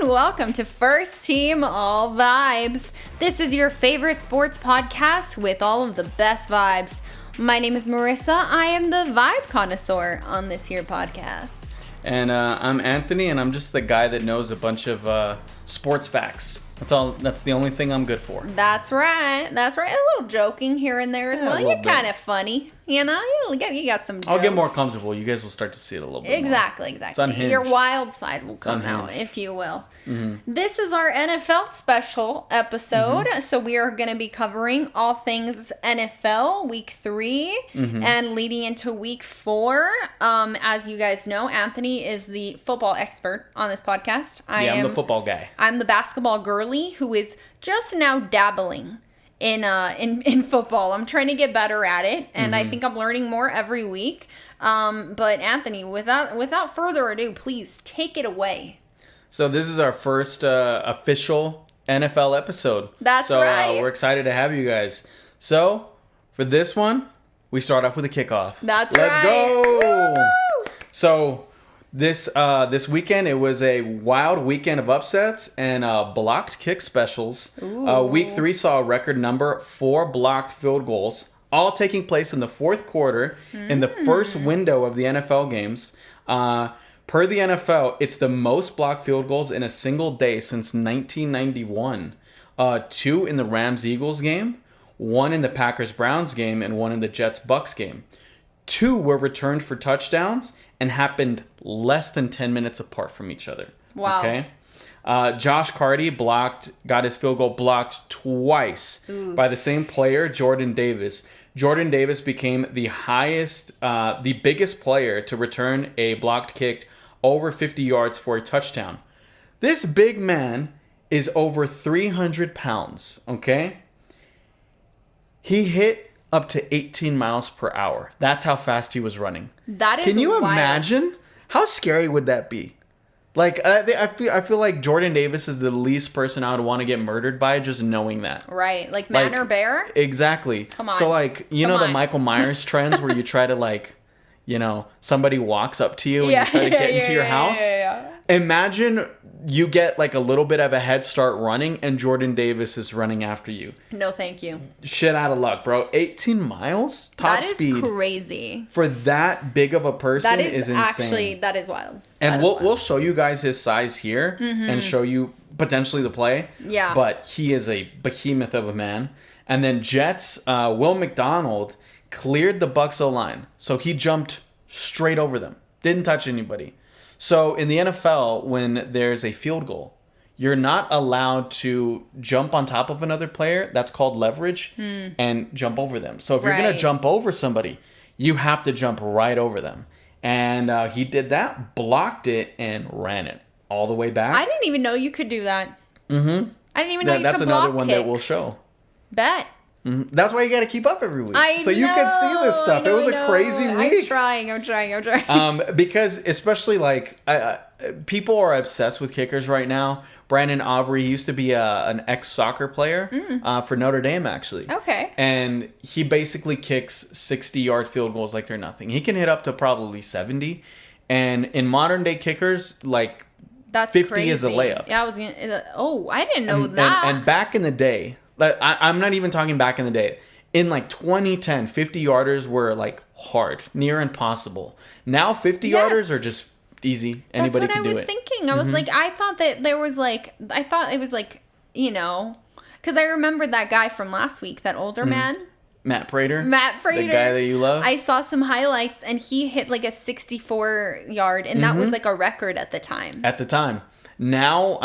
and welcome to First Team All Vibes. This is your favorite sports podcast with all of the best vibes. My name is Marissa. I am the vibe connoisseur on this here podcast. And I'm Anthony, and I'm just the guy that knows a bunch of sports facts. That's the only thing I'm good for. That's right. A little joking here and there as well. You're kind of funny. You know, you got some jokes. I'll get more comfortable. You guys will start to see it a little bit Exactly. It's unhinged. Your wild side will come out, if you will. Mm-hmm. This is our NFL special episode. Mm-hmm. So we are going to be covering all things NFL week 3 and leading into week 4. As you guys know, Anthony is the football expert on this podcast. I'm the football guy. I'm the basketball girly who is just now dabbling in football. I'm trying to get better at it, and I think I'm learning more every week. But Anthony, without further ado, please take it away. So this is our first official NFL episode. That's right. So we're excited to have you guys. So for this one, we start off with a kickoff. Let's go. Woo! So this weekend, it was a wild weekend of upsets and blocked kick specials. Week 3 saw a record number 4 blocked field goals, all taking place in the fourth quarter in the first window of the NFL games. Per the NFL, it's the most blocked field goals in a single day since 1991. 2 in the Rams-Eagles game, 1 in the Packers-Browns game, and 1 in the Jets-Bucks game. 2 were returned for touchdowns and happened less than 10 minutes apart from each other. Wow. Okay. Josh Carty got his field goal blocked twice by the same player, Jordan Davis. Jordan Davis became the biggest player to return a blocked kick over 50 yards for a touchdown. This big man is over 300 pounds, okay? He hit up to 18 miles per hour. That's how fast he was running. That is Can you wild. imagine? How scary would that be? Like, I feel like Jordan Davis is the least person I would want to get murdered by just knowing that. Right. Like man or bear? Exactly. Come on. So, like, the Michael Myers trends where you try to, like, somebody walks up to you and you try to get into your house? Yeah. Imagine you get, like, a little bit of a head start running and Jordan Davis is running after you. No, thank you. Shit out of luck, bro. 18 miles? Top speed. That is crazy. For that big of a person is insane. Actually, that is wild. And we'll show you guys his size here and show you potentially the play. Yeah. But he is a behemoth of a man. And then Jets, Will McDonald cleared the Bucs O-line. So he jumped straight over them. Didn't touch anybody. So in the NFL, when there's a field goal, you're not allowed to jump on top of another player. That's called leverage and jump over them. So if you're going to jump over somebody, you have to jump right over them. And he did that, blocked it, and ran it all the way back. I didn't even know you could do that. Mm-hmm. I didn't even know you could block That's another one kicks. that we'll show. Bet. Mm-hmm. That's why you got to keep up every week. So you can see this stuff. It was a crazy week. I'm trying. Because especially like people are obsessed with kickers right now. Brandon Aubrey used to be an ex-soccer player for Notre Dame, actually. Okay. And he basically kicks 60-yard field goals like they're nothing. He can hit up to probably 70. And in modern-day kickers, like, that's 50 crazy. is a layup. Yeah, I didn't know that. And back in the day, I'm not even talking back in the day. In like 2010, 50-yarders were like hard, near impossible. Now 50-yarders are just easy. Anybody can do it. That's what I was thinking. I was like, I thought it was like, because I remembered that guy from last week, that older man. Matt Prater. The guy that you love. I saw some highlights and he hit like a 64-yard and that was like a record at the time. Now,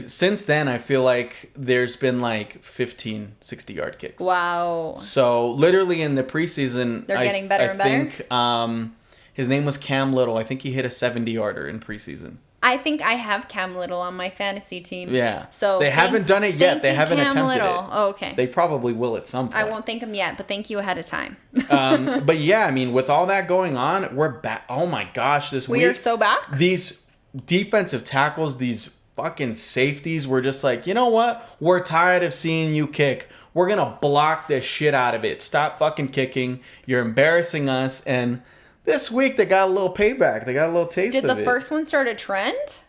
since then, I feel like there's been like 15 60-yard kicks. Wow. So, literally in the preseason... They're getting better and better? I think his name was Cam Little. I think he hit a 70-yarder in preseason. I think I have Cam Little on my fantasy team. Yeah. So they haven't done it yet. They haven't attempted it. Oh, okay. They probably will at some point. I won't thank him yet, but thank you ahead of time. But yeah, I mean, with all that going on, we're back. Oh my gosh, this week. We are so back? These defensive tackles, these fucking safeties, were just like, you know what? We're tired of seeing you kick. We're going to block the shit out of it. Stop fucking kicking. You're embarrassing us. And this week, they got a little payback. They got a little taste of it. Did the first one start a trend?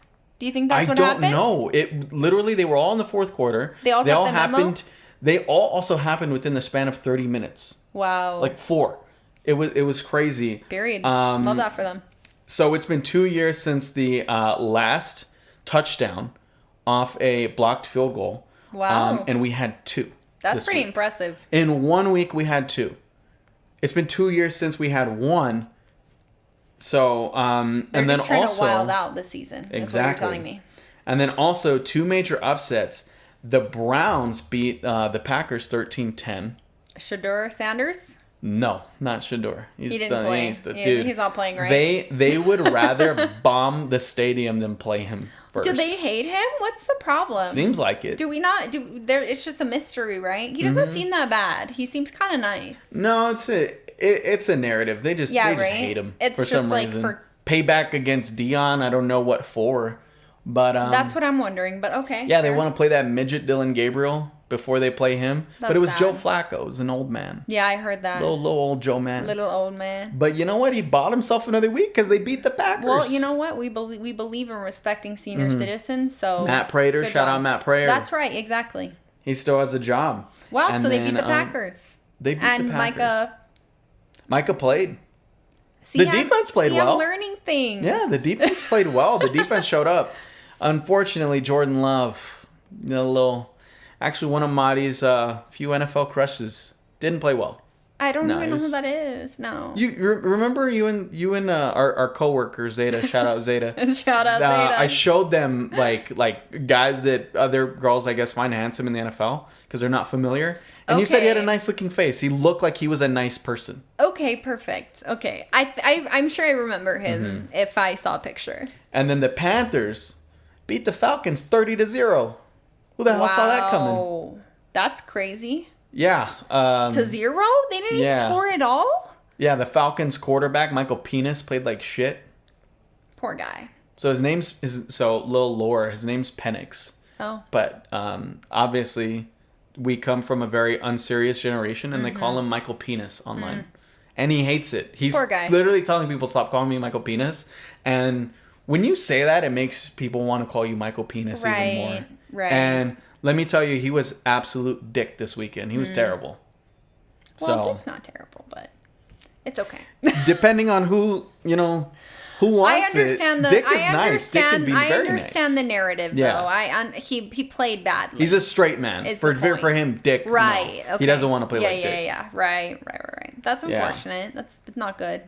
Do you think that's what happened? happened? I don't know. It literally, they were all in the fourth quarter. They all got the memo? happened. They all also happened within the span of 30 minutes. Wow. Like 4. It was crazy. Period. Love that for them. So it's been 2 years since the last touchdown off a blocked field goal. Wow. And we had 2. That's pretty impressive. In 1 week, we had 2. It's been 2 years since we had 1. So, and They're then just trying also to wild out this season. Exactly. That's what you're telling me. And then also 2 major upsets. The Browns beat the Packers 13-10. Shedeur Sanders? No, not Shedeur. He didn't play. Dude, he's not playing, right? They would rather bomb the stadium than play him first. Do they hate him? What's the problem? Seems like it. Do we not? It's just a mystery, right? He doesn't seem that bad. He seems kind of nice. No, it's a narrative. They just hate him for some reason. Payback against Dion. I don't know what for, but that's what I'm wondering. But okay. Yeah, they want to play that midget Dylan Gabriel before they play him. But it was sad. Joe Flacco. It was an old man. Yeah, I heard that. Little old Joe man. Little old man. But you know what? He bought himself another week because they beat the Packers. Well, you know what? We believe in respecting senior citizens. So Matt Prater, shout out Matt Prater. That's right, exactly. He still has a job. Wow, so they beat the Packers. They beat the Packers. And Micah played. The defense played well. I'm learning things. Yeah, the defense played well. The defense showed up. Unfortunately, Jordan Love, actually one of Marty's few NFL crushes, didn't play well. I don't even know who that is. No. You remember you and our coworker Zeta? Shout out Zeta. Shout out Zeta. I showed them like guys that other girls I guess find handsome in the NFL because they're not familiar. And you said he had a nice looking face. He looked like he was a nice person. Okay, perfect. Okay, I'm sure I remember him if I saw a picture. And then the Panthers beat the Falcons 30-0. Who the hell saw that coming? That's crazy. Yeah. To 0? They didn't score at all? Yeah, the Falcons quarterback, Michael Penis, played like shit. Poor guy. So little lore, his name's Penix. Oh. But obviously we come from a very unserious generation and they call him Michael Penis online. And he hates it. He's Poor guy. Literally telling people stop calling me Michael Penis. And when you say that, it makes people want to call you Michael Penis even more. Right. And let me tell you, he was absolute dick this weekend. He was terrible. Well, it's not terrible, but it's okay. Depending on who wants it. Dick is nice. Dick can be very nice. I understand the narrative, though. He played badly. He's a straight man. For him, Dick, right? No. Okay. He doesn't want to play like Dick. Yeah. Right. That's unfortunate. That's not good.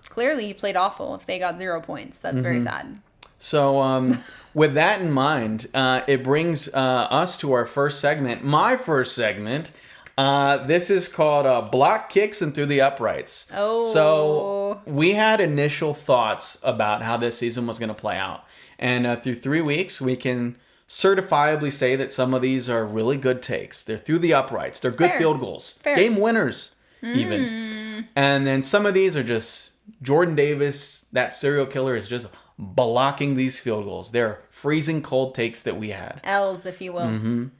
Clearly, he played awful. If they got 0 points, that's very sad. So, with that in mind, it brings us to our first segment. My first segment. This is called Block Kicks and Through the Uprights. Oh. So we had initial thoughts about how this season was going to play out. And through 3 weeks, we can certifiably say that some of these are really good takes. They're through the uprights. They're good field goals. Game winners, even. And then some of these are just Jordan Davis, that serial killer, is just blocking these field goals. They're freezing cold takes that we had. L's, if you will.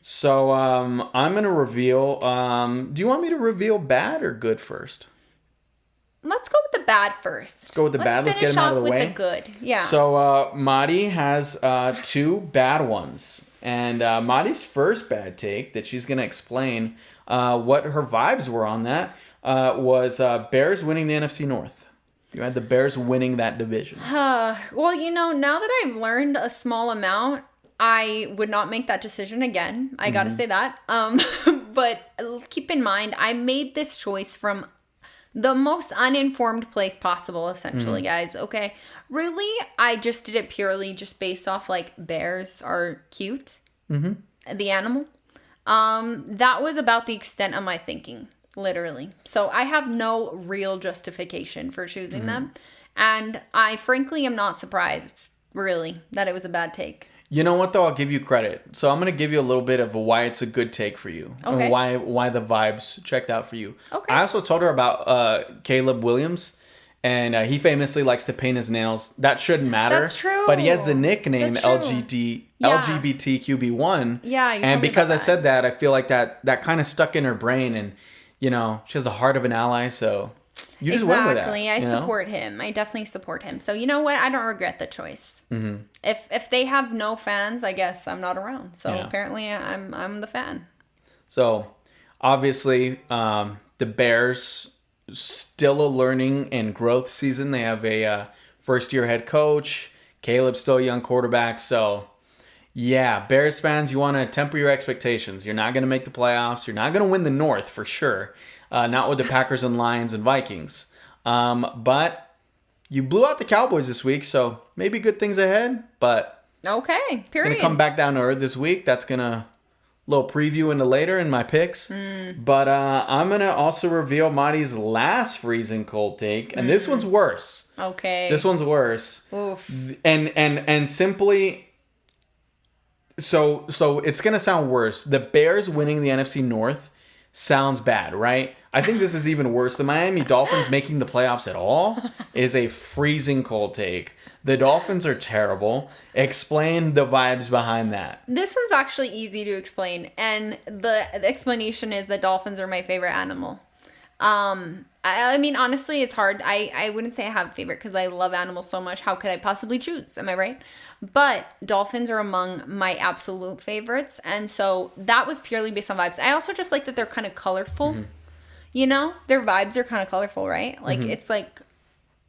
So I'm going to reveal... do you want me to reveal bad or good first? Let's go with the bad first. Let's go with the bad. Let's get them out of the way. Let's finish off with the good. Yeah. So Madi has 2 bad ones. And Madi's first bad take that she's going to explain what her vibes were on that was Bears winning the NFC North. You had the Bears winning that division. Well, now that I've learned a small amount, I would not make that decision again. I got to say that. But keep in mind, I made this choice from the most uninformed place possible, essentially, guys. Okay. Really, I just did it purely just based off bears are cute. The animal. That was about the extent of my thinking. Literally. So I have no real justification for choosing them. And I frankly am not surprised, really, that it was a bad take. You know what, though? I'll give you credit. So I'm going to give you a little bit of why it's a good take for you. Okay. And why the vibes checked out for you. Okay. I also told her about Caleb Williams. And he famously likes to paint his nails. That shouldn't matter. That's true. But he has the nickname LGBTQB1. Yeah, you told and me because about I said that, I feel like that kind of stuck in her brain. And, she has the heart of an ally. So You just went with that. Exactly. I support him. I definitely support him. So you know what? I don't regret the choice. Mm-hmm. If they have no fans, I guess I'm not around. So apparently I'm the fan. So obviously, the Bears still a learning and growth season. They have a first-year head coach. Caleb's still a young quarterback. So yeah, Bears fans, you want to temper your expectations. You're not going to make the playoffs. You're not going to win the North for sure. Not with the Packers and Lions and Vikings. But you blew out the Cowboys this week, so maybe good things ahead. But okay, period. It's going to come back down to earth this week. That's going to little preview into later in my picks. But I'm going to also reveal Marty's last freezing cold take. And this one's worse. Okay. This one's worse. Oof. And simply... So it's going to sound worse. The Bears winning the NFC North sounds bad, right? I think this is even worse. The Miami Dolphins making the playoffs at all is a freezing cold take. The Dolphins are terrible. Explain the vibes behind that. This one's actually easy to explain. And the explanation is the dolphins are my favorite animal. I mean, honestly, it's hard. I wouldn't say I have a favorite because I love animals so much. How could I possibly choose? Am I right? But dolphins are among my absolute favorites. And so that was purely based on vibes. I also just like that they're kind of colorful. Mm-hmm. You know, their vibes are kind of colorful, right? Like, it's like...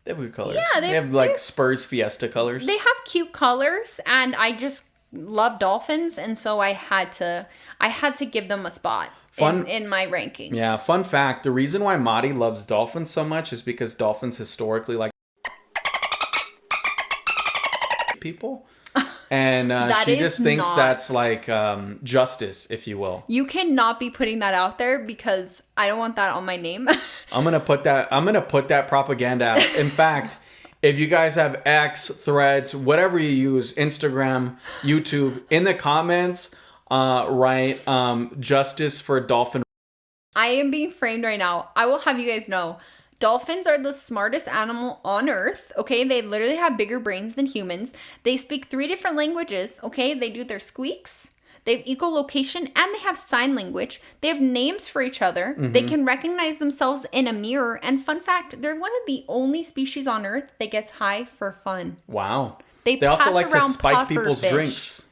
They have weird colors. Yeah, they have like Spurs Fiesta colors. They have cute colors, and I just love dolphins, and so I had to give them a spot in my rankings. Yeah, fun fact, the reason why Marty loves dolphins so much is because dolphins historically like people. And she just thinks that's like justice, if you will. You cannot be putting that out there because I don't want that on my name. I'm gonna put that propaganda out. In fact, if you guys have X, Threads, whatever you use, Instagram, YouTube, in the comments, write justice for dolphin. I am being framed right now. I will have you guys know. Dolphins are the smartest animal on earth, okay? They literally have bigger brains than humans. They speak 3 different languages, okay? They do their squeaks. They have echolocation, and they have sign language. They have names for each other. Mm-hmm. They can recognize themselves in a mirror. And fun fact, they're one of the only species on earth that gets high for fun. Wow. They also like to spike people's drinks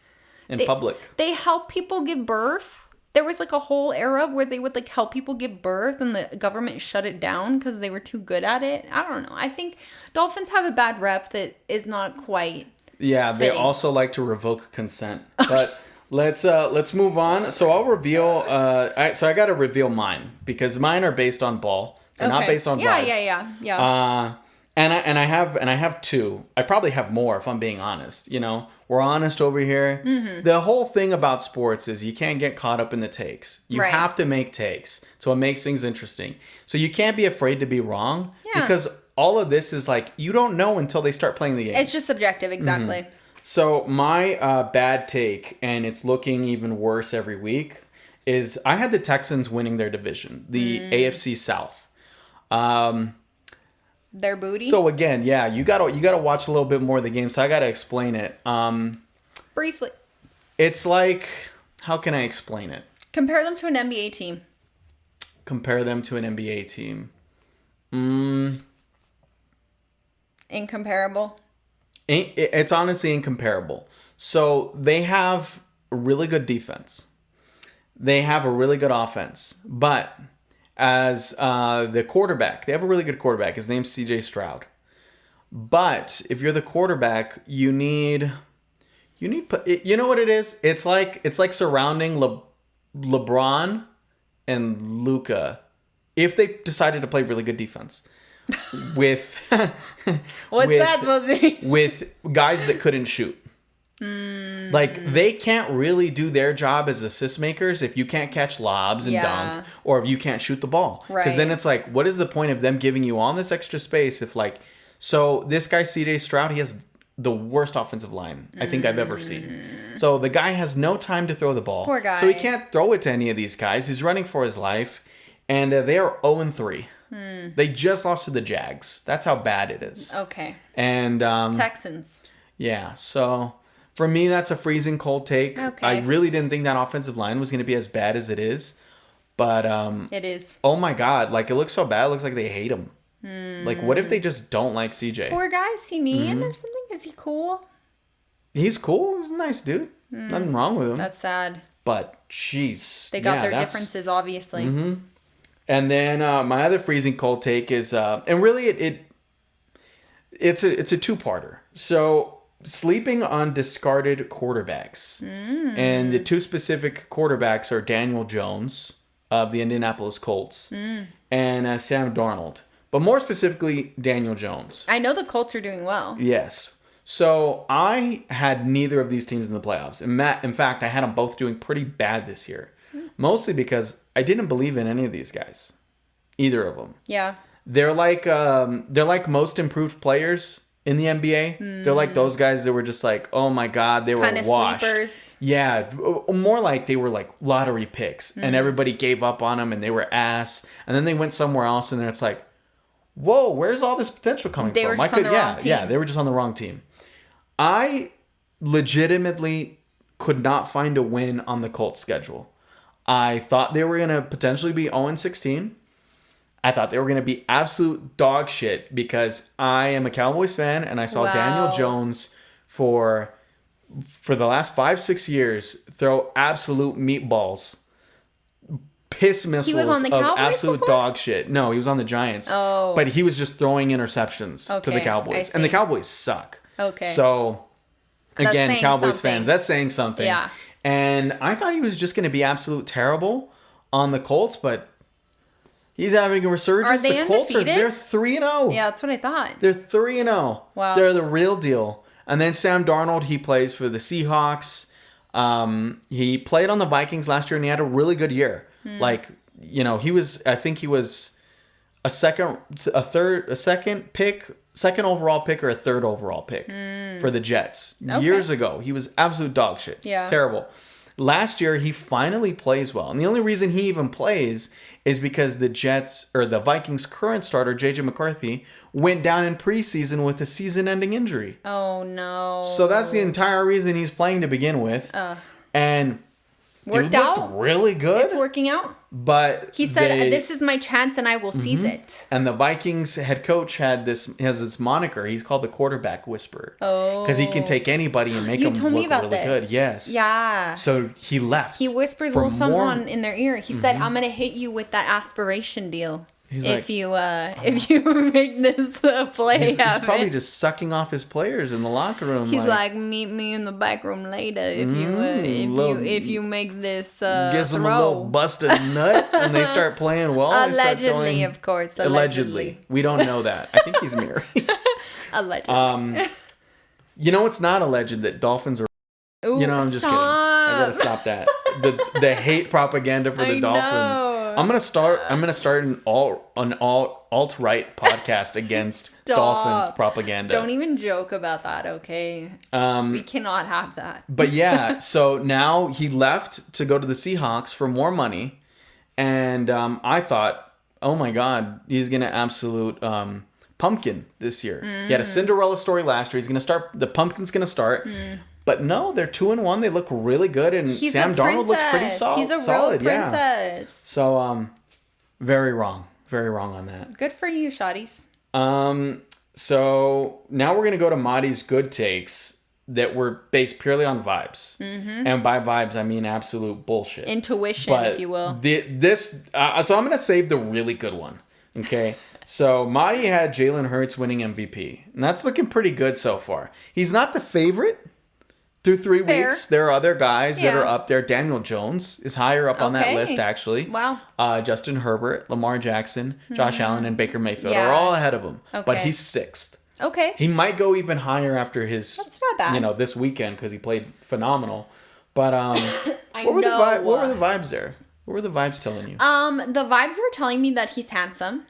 in public. They help people give birth. There was like a whole era where they would like help people give birth and the government shut it down because they were too good at it. I don't know. I think dolphins have a bad rep that is not quite fitting. They also like to revoke consent. But let's move on. So I'll reveal so I got to reveal mine because mine are based on ball. They're not based on vibes. Yeah. And I have 2. I probably have more if I'm being honest. You know, we're honest over here. Mm-hmm. The whole thing about sports is you can't get caught up in the takes. You have to make takes. So it makes things interesting. So you can't be afraid to be wrong because all of this is like you don't know until they start playing the game. It's just subjective, exactly. Mm-hmm. So my bad take, and it's looking even worse every week, is I had the Texans winning their division, the AFC South. Their booty. So again, you gotta watch a little bit more of the game. So I gotta explain it. Briefly. It's like, how can I explain it? Compare them to an NBA team. Compare them to an NBA team. Incomparable. It's honestly incomparable. So they have a really good defense. They have a really good offense, but as the quarterback, they have a really good quarterback. His name's CJ Stroud. But if you're the quarterback, you need you know what it is? It's like surrounding LeBron and Luka if they decided to play really good defense with that supposed to be? With guys that couldn't shoot. Like, they can't really do their job as assist makers if you can't catch lobs and dunk, or if you can't shoot the ball. Because then it's like, what is the point of them giving you all this extra space if, like... So, this guy, CJ Stroud, he has the worst offensive line I think I've ever seen. So, the guy has no time to throw the ball. Poor guy. So, he can't throw it to any of these guys. He's running for his life. And they are 0-3. They just lost to the Jags. That's how bad it is. Okay. And... Texans. Yeah, so... For me, that's a freezing cold take. Okay. I really didn't think that offensive line was going to be as bad as it is. But... it is. Oh my God. Like, it looks so bad. It looks like they hate him. Like, what if they just don't like CJ? Poor guy. Is he mean or something? Is he cool? He's cool. He's a nice dude. Nothing wrong with him. That's sad. But, jeez. They got their differences, obviously. And then my other freezing cold take is, and really it's a two-parter. So sleeping on discarded quarterbacks, and the two specific quarterbacks are Daniel Jones of the Indianapolis Colts and Sam Darnold, but more specifically Daniel Jones. I know the Colts are doing well. Yes. So I had neither of these teams in the playoffs. In fact, I had them both doing pretty bad this year, mostly because I didn't believe in any of these guys, either of them. Yeah. They're like most improved players in the NBA. They're like those guys that were just like, oh my God, they were kind of washed. sleepers. Yeah, more like they were like lottery picks, and everybody gave up on them, and they were ass, and then they went somewhere else, and then it's like, whoa, where's all this potential coming from? They were just on the wrong team. Yeah, they were just on the wrong team. I legitimately could not find a win on the Colts schedule. I thought they were going to potentially be 0-16. I thought they were going to be absolute dog shit because I am a Cowboys fan and I saw Daniel Jones for the last 5-6 years throw absolute meatballs, piss missiles on the of Cowboys absolute before? dog shit. No, he was on the Giants. Oh. But he was just throwing interceptions to the Okay, Cowboys. I And the see. Cowboys suck. Okay. So, again, saying Cowboys something. fans, that's saying something. Yeah. And I thought he was just going to be absolute terrible on the Colts, but he's having a resurgence. Are they the Colts undefeated? they're 3-0. Yeah, that's what I thought. They're 3-0. Wow. They're the real deal. And then Sam Darnold, he plays for the Seahawks. He played on the Vikings last year and he had a really good year. Like, I think he was a second overall pick or a third overall pick for the Jets. Okay. Years ago. He was absolute dog shit. Yeah. It's terrible. Last year, he finally plays well. And the only reason he even plays is because the Vikings' current starter, J.J. McCarthy, went down in preseason with a season-ending injury. Oh, no. So that's the entire reason he's playing to begin with. And Worked dude looked out? really good. It's working out. But He said, "This is my chance, and I will seize it." And the Vikings head coach has this moniker. He's called the quarterback whisperer. Oh, because he can take anybody and make you them told me look about really this. good. Yes. Yeah. So he left. He whispers a for little more- something in their ear. He said, "I'm gonna hit you with that aspiration deal He's if like, you make this play He's happen." probably just sucking off his players in the locker room. He's like, "Meet me in the back room later if you make this gives throw." them a little busted nut, and they start playing well. They start Allegedly, going- of course. Allegedly, we don't know that. I think he's married. Allegedly. You know, it's not alleged that dolphins are. Ooh, I'm just kidding. I gotta stop. stop that. The hate propaganda for the I Dolphins. know. I'm gonna start an alt-right podcast against Stop. Dolphins propaganda. Don't even joke about that, okay? We cannot have that. But yeah, so now he left to go to the Seahawks for more money, and I thought, oh my God, he's gonna absolute pumpkin this year. He had a Cinderella story last year. He's gonna start. The pumpkin's gonna start. But no, they're 2-1. They look really good, and He's Sam a Darnold looks pretty princess. solid. He's a solid, real yeah. princess. So very wrong on that. Good for you, shotties. So now we're gonna go to Madi's good takes that were based purely on vibes, and by vibes I mean absolute bullshit, Intuition, if you will. So I'm gonna save the really good one. Okay. So Madi had Jalen Hurts winning MVP, and that's looking pretty good so far. He's not the favorite through 3 Fair. weeks. There are other guys that Yeah. are up there. Daniel Jones is higher up on that Okay. list, actually. Wow. Justin Herbert, Lamar Jackson, Josh Allen, and Baker Mayfield Yeah. are all ahead of him. But Okay. he's 6th. Okay. He might go even higher after his, That's not bad. this weekend because he played phenomenal. But I what were know. what were the vibes there? What were the vibes telling you? The vibes were telling me that he's handsome.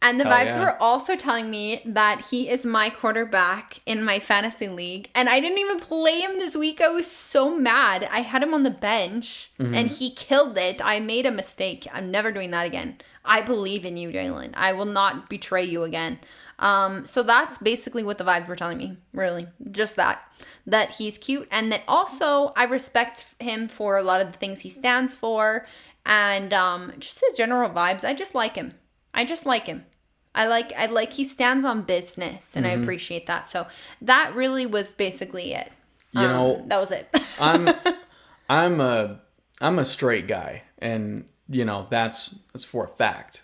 And the vibes yeah. were also telling me that he is my quarterback in my fantasy league. And I didn't even play him this week. I was so mad. I had him on the bench and he killed it. I made a mistake. I'm never doing that again. I believe in you, Jalen. I will not betray you again. So that's basically what the vibes were telling me. Really. Just that he's cute. And that also I respect him for a lot of the things he stands for. And just his general vibes. I just like him. I like he stands on business, and I appreciate that. So that really was basically it. That was it. I'm a straight guy, and that's for a fact.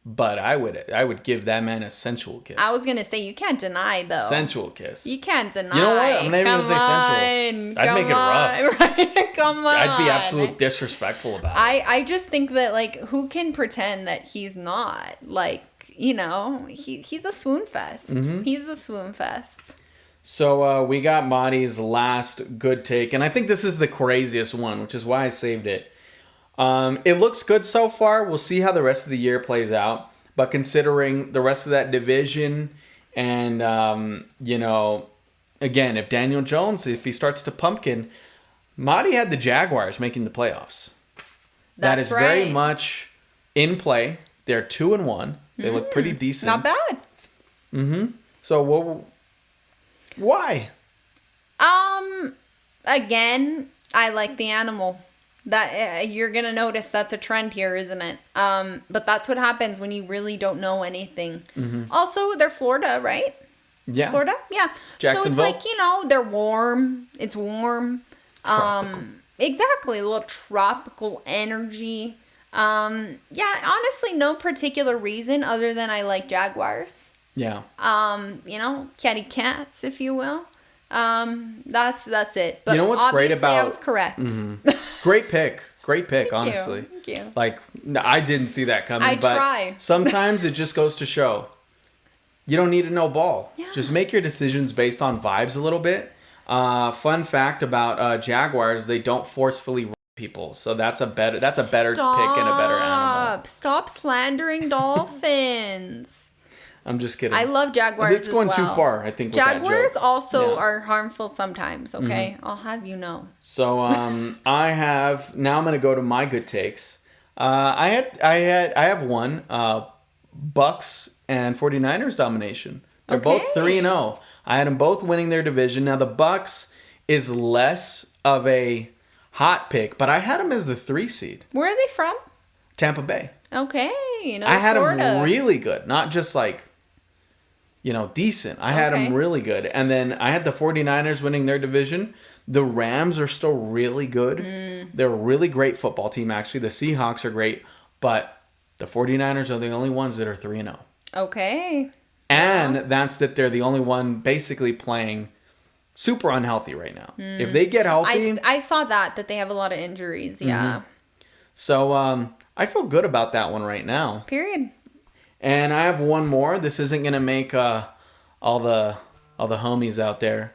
But I would give that man a sensual kiss. I was gonna say, you can't deny though. Sensual kiss. You can't deny. You know what? I'm not even gonna say sensual. I'd make it rough. Right? Come on. I'd be absolutely disrespectful about it. I just think that, like, who can pretend that he's not? Like, he's a swoon fest. He's a swoon fest. So we got Marty's last good take, and I think this is the craziest one, which is why I saved it. It looks good so far. We'll see how the rest of the year plays out. But considering the rest of that division and, again, if Daniel Jones, if he starts to pumpkin, Marty had the Jaguars making the playoffs. That is right. Very much in play. They're 2-1. They look pretty decent. Not bad. So why? Again, I like the animal. That you're gonna notice that's a trend here, isn't it? But that's what happens when you really don't know anything. Also, they're Florida, right? Yeah. Florida, yeah. Jacksonville. So it's like, they're warm. It's warm. Tropical. Exactly, a little tropical energy. Yeah, honestly, no particular reason other than I like Jaguars. Yeah. Catty cats, if you will. That's it. But you know what's great about? I was correct. Great pick, Thank honestly. Thank you. Like, I didn't see that coming. I but try. Sometimes it just goes to show you don't need to know ball. Yeah. Just make your decisions based on vibes a little bit. Fun fact about Jaguars: they don't forcefully run people, so that's a better pick and a better animal. Stop slandering dolphins. I'm just kidding. I love Jaguars. It's going too far, I think. With Jaguars that joke. also are harmful sometimes. Okay, I'll have you know. So I'm going to go to my good takes. I have one. Bucks and 49ers domination. They're both 3-0. I had them both winning their division. Now the Bucks is less of a hot pick, but I had them as the 3 seed. Where are they from? Tampa Bay. Okay, I had Florida. them really good, not just like decent. I had them really good. And then I had the 49ers winning their division. The Rams are still really good. They're a really great football team, actually. The Seahawks are great, but the 49ers are the only ones that are 3-0. Okay. And that's that they're the only one basically playing super unhealthy right now. If they get healthy... I saw that they have a lot of injuries, yeah. So I feel good about that one right now. Period. And I have one more. This isn't going to make all the homies out there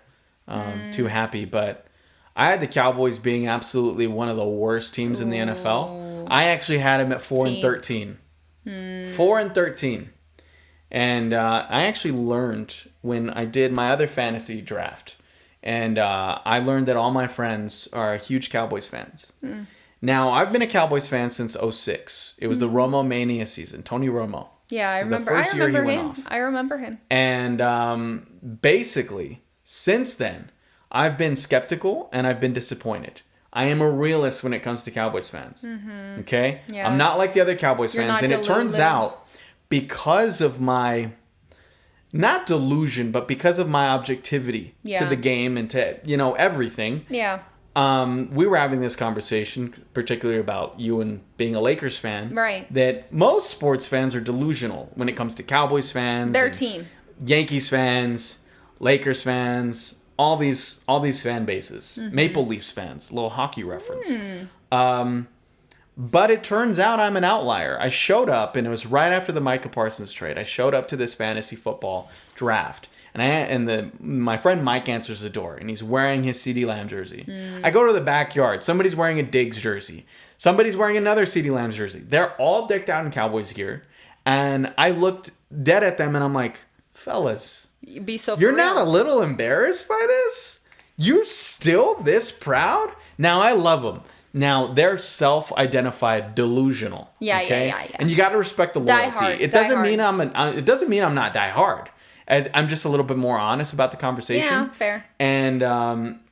too happy, but I had the Cowboys being absolutely one of the worst teams in the NFL. I actually had them at 4-13. 4-13. And I actually learned when I did my other fantasy draft, and I learned that all my friends are huge Cowboys fans. Now, I've been a Cowboys fan since 2006. It was the Romo Mania season, Tony Romo. Yeah, I remember. I remember him. And basically, since then, I've been skeptical and I've been disappointed. I am a realist when it comes to Cowboys fans. Okay? Yeah. I'm not like the other Cowboys fans. And it turns out, because of my, not delusion, but because of my objectivity to the game and to, everything. Yeah. We were having this conversation, particularly about you and being a Lakers fan. Right. That most sports fans are delusional when it comes to Cowboys fans. Their team. Yankees fans, Lakers fans, all these fan bases. Maple Leafs fans, little hockey reference. But it turns out I'm an outlier. I showed up, and it was right after the Micah Parsons trade. I showed up to this fantasy football draft. And my friend Mike answers the door, and he's wearing his CeeDee Lamb jersey. I go to the backyard. Somebody's wearing a Diggs jersey. Somebody's wearing another CeeDee Lamb jersey. They're all decked out in Cowboys gear. And I looked dead at them, and I'm like, fellas, you're not a little embarrassed by this? You still this proud? Now, I love them. Now, they're self-identified delusional. Yeah. And you got to respect the loyalty. It doesn't mean I'm not die hard. I'm just a little bit more honest about the conversation. Yeah, fair. And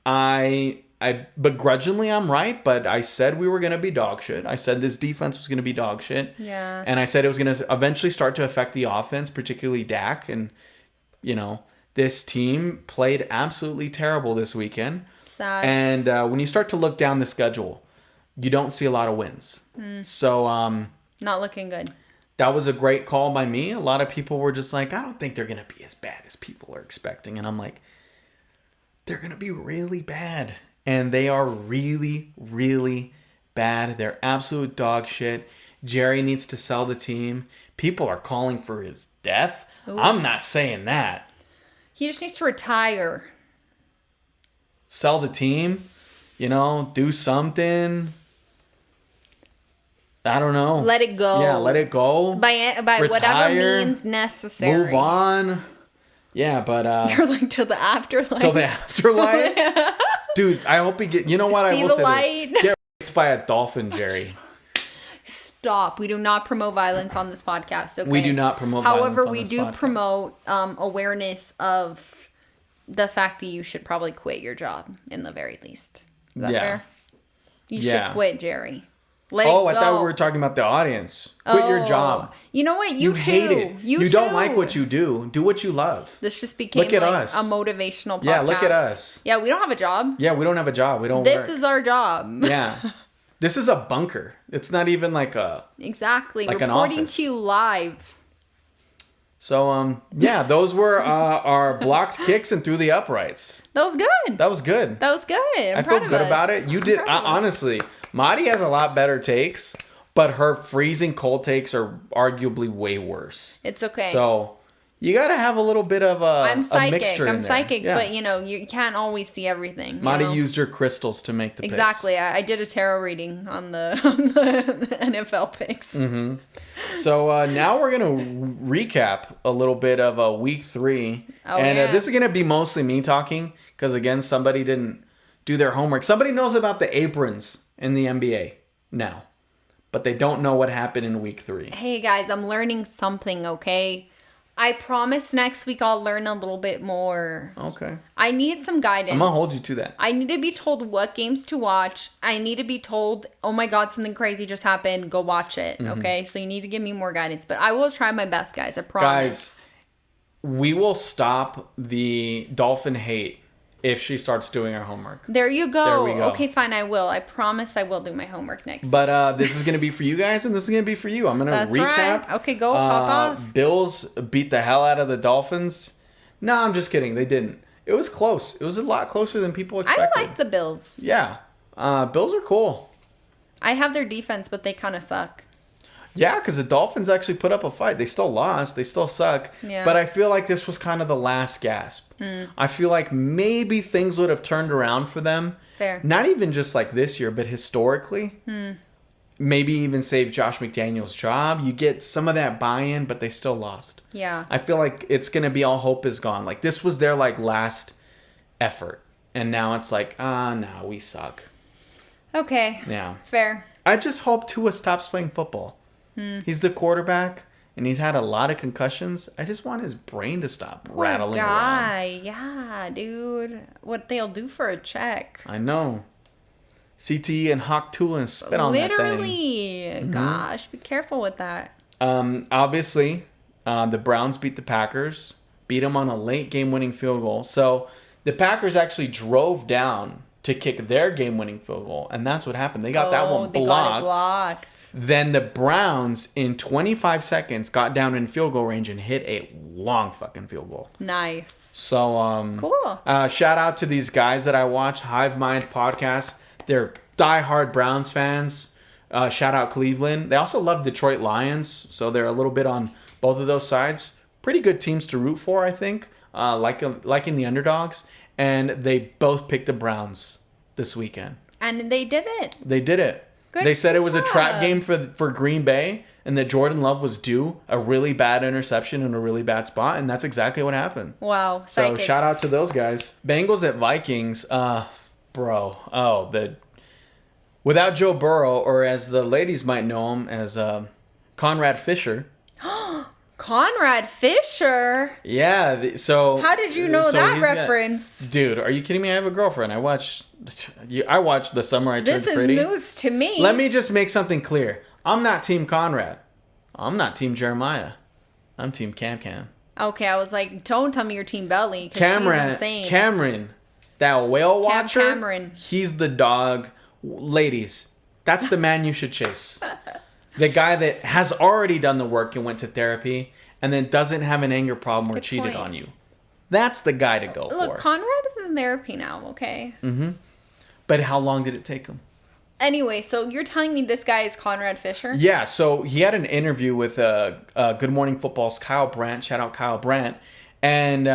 I I begrudgingly I'm right, but I said we were going to be dog shit. I said this defense was going to be dog shit. Yeah. And I said it was going to eventually start to affect the offense, particularly Dak. And, this team played absolutely terrible this weekend. Sad. And when you start to look down the schedule, you don't see a lot of wins. So, not looking good. that was a great call by me. A lot of people were just like, I don't think they're going to be as bad as people are expecting. And I'm like, they're going to be really bad. And they are really, really bad. They're absolute dog shit. Jerry needs to sell the team. People are calling for his death. Ooh. I'm not saying that. He just needs to retire. Sell the team. Do something. I don't know. Let it go. Yeah, let it go. By retire, whatever means necessary. Move on. Yeah, but you're like to the afterlife. Till the afterlife? Dude, I hope he get. You know what? See I will the say light. This. Get raped by a dolphin, Jerry. Stop. We do not promote violence on this podcast. Okay? We do not promote However, violence on this podcast. we do promote awareness of the fact that you should probably quit your job in the very least. Is that fair? You should quit, Jerry. Let it go. I thought we were talking about the audience. Quit your job. You know what? You hate it. You don't like what you do. Do what you love. This just became look at like us. A motivational podcast. Yeah, look at us. Yeah, we don't have a job. Yeah, we don't have a job. We don't This work. is our job. Yeah. This is a bunker. It's not even like a... Exactly. Like reporting an office. to you live. So, those were our blocked kicks and through the uprights. That was good. That was good. That was good. I feel good about it. You did, honestly. Madi has a lot better takes, but her freezing cold takes are arguably way worse. It's okay. So, you got to have a little bit of a mixture I'm in there. psychic, Yeah. but you can't always see everything. Madi used her crystals to make the picks. Exactly. I did a tarot reading on the NFL picks. Mm-hmm. So now we're going to recap a little bit of week 3. This is going to be mostly me talking because, again, somebody didn't do their homework. Somebody knows about the aprons in the NBA now, but they don't know what happened in week 3. Hey, guys, I'm learning something, okay? I promise next week I'll learn a little bit more. Okay. I need some guidance. I'm going to hold you to that. I need to be told what games to watch. I need to be told, oh my God, something crazy just happened. Go watch it. Mm-hmm. Okay? So you need to give me more guidance. But I will try my best, guys. I promise. Guys, we will stop the dolphin hate if she starts doing her homework. There you go. There we go. Okay, fine. I will. I promise I will do my homework next week. But this is going to be for you guys, and this is going to be for you. I'm going to recap. Right. Okay, go. Pop off. Bills beat the hell out of the Dolphins. No, I'm just kidding. They didn't. It was close. It was a lot closer than people expected. I like the Bills. Yeah. Bills are cool. I have their defense, but they kind of suck. Yeah, because the Dolphins actually put up a fight. They still lost. They still suck. Yeah. But I feel like this was kind of the last gasp. I feel like maybe things would have turned around for them. Fair. Not even just like this year, but historically. Maybe even save Josh McDaniels' job. You get some of that buy-in, but they still lost. Yeah. I feel like it's going to be all hope is gone. Like this was their last effort. And now it's like, no, we suck. Okay. Yeah. Fair. I just hope Tua stops playing football. He's the quarterback, and he's had a lot of concussions. I just want his brain to stop rattling around. Yeah, dude. What they'll do for a check. I know. CTE and Hawk Tua and spit on that thing. Literally. Gosh, be careful with that. Obviously, the Browns beat the Packers. Beat them on a late game-winning field goal. So the Packers actually drove down to kick their game-winning field goal, and that's what happened. They got that one blocked. They got it blocked. Then the Browns, in 25 seconds, got down in field goal range and hit a long fucking field goal. Nice. So, cool. Shout out to these guys that I watch, Hive Mind Podcast. They're diehard Browns fans. Shout out Cleveland. They also love Detroit Lions, so they're a little bit on both of those sides. Pretty good teams to root for, I think. Liking the underdogs. And they both picked the Browns this weekend. And they did it. They did it. They said it was a trap game for Green Bay and that Jordan Love was due a really bad interception in a really bad spot. And that's exactly what happened. Wow. So shout out to those guys. Bengals at Vikings. Without Joe Burrow, or as the ladies might know him as Conrad Fisher. Conrad Fisher? Yeah, so... How did you know that reference? Dude, are you kidding me? I have a girlfriend. I watch I watched The Summer I Turned This Pretty. is news to me. Let me just make something clear. I'm not Team Conrad. I'm not Team Jeremiah. I'm Team Cam. Okay, I was like, don't tell me you're Team Belly. She's insane. Cameron, that whale watcher. Cameron. He's the dog. Ladies, that's the man you should chase. The guy that has already done the work and went to therapy and then doesn't have an anger problem or cheated on you. That's the guy to go for. Look, Conrad is in therapy now, okay? Mm-hmm. But how long did it take him? Anyway, so you're telling me this guy is Conrad Fisher? Yeah, so he had an interview with Good Morning Football's Kyle Brandt. Shout out Kyle Brandt. And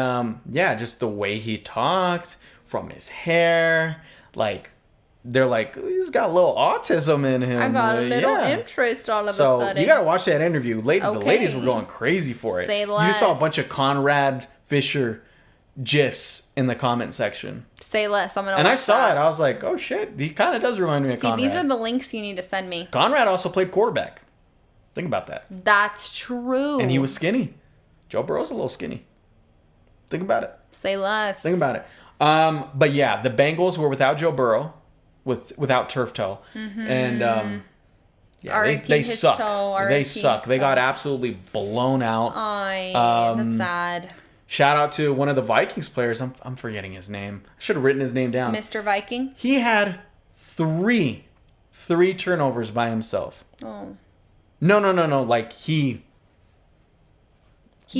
just the way he talked, from his hair, like, they're like, he's got a little autism in him. I got a little interest all of a sudden. So you got to watch that interview. The ladies were going crazy for it. Say less. You saw a bunch of Conrad Fisher GIFs in the comment section. Say less. I'm gonna. And I saw it. I was like, oh shit, he kind of does remind me of Conrad. These are the links you need to send me. Conrad also played quarterback. Think about that. That's true. And he was skinny. Joe Burrow's a little skinny. Think about it. Say less. Think about it. But yeah, the Bengals were without Joe Burrow, without turf toe, and they suck. They suck. They got absolutely blown out. That's sad. Shout out to one of the Vikings players. I'm forgetting his name. I should have written his name down. Mr. Viking. He had three turnovers by himself. Oh. No. Like he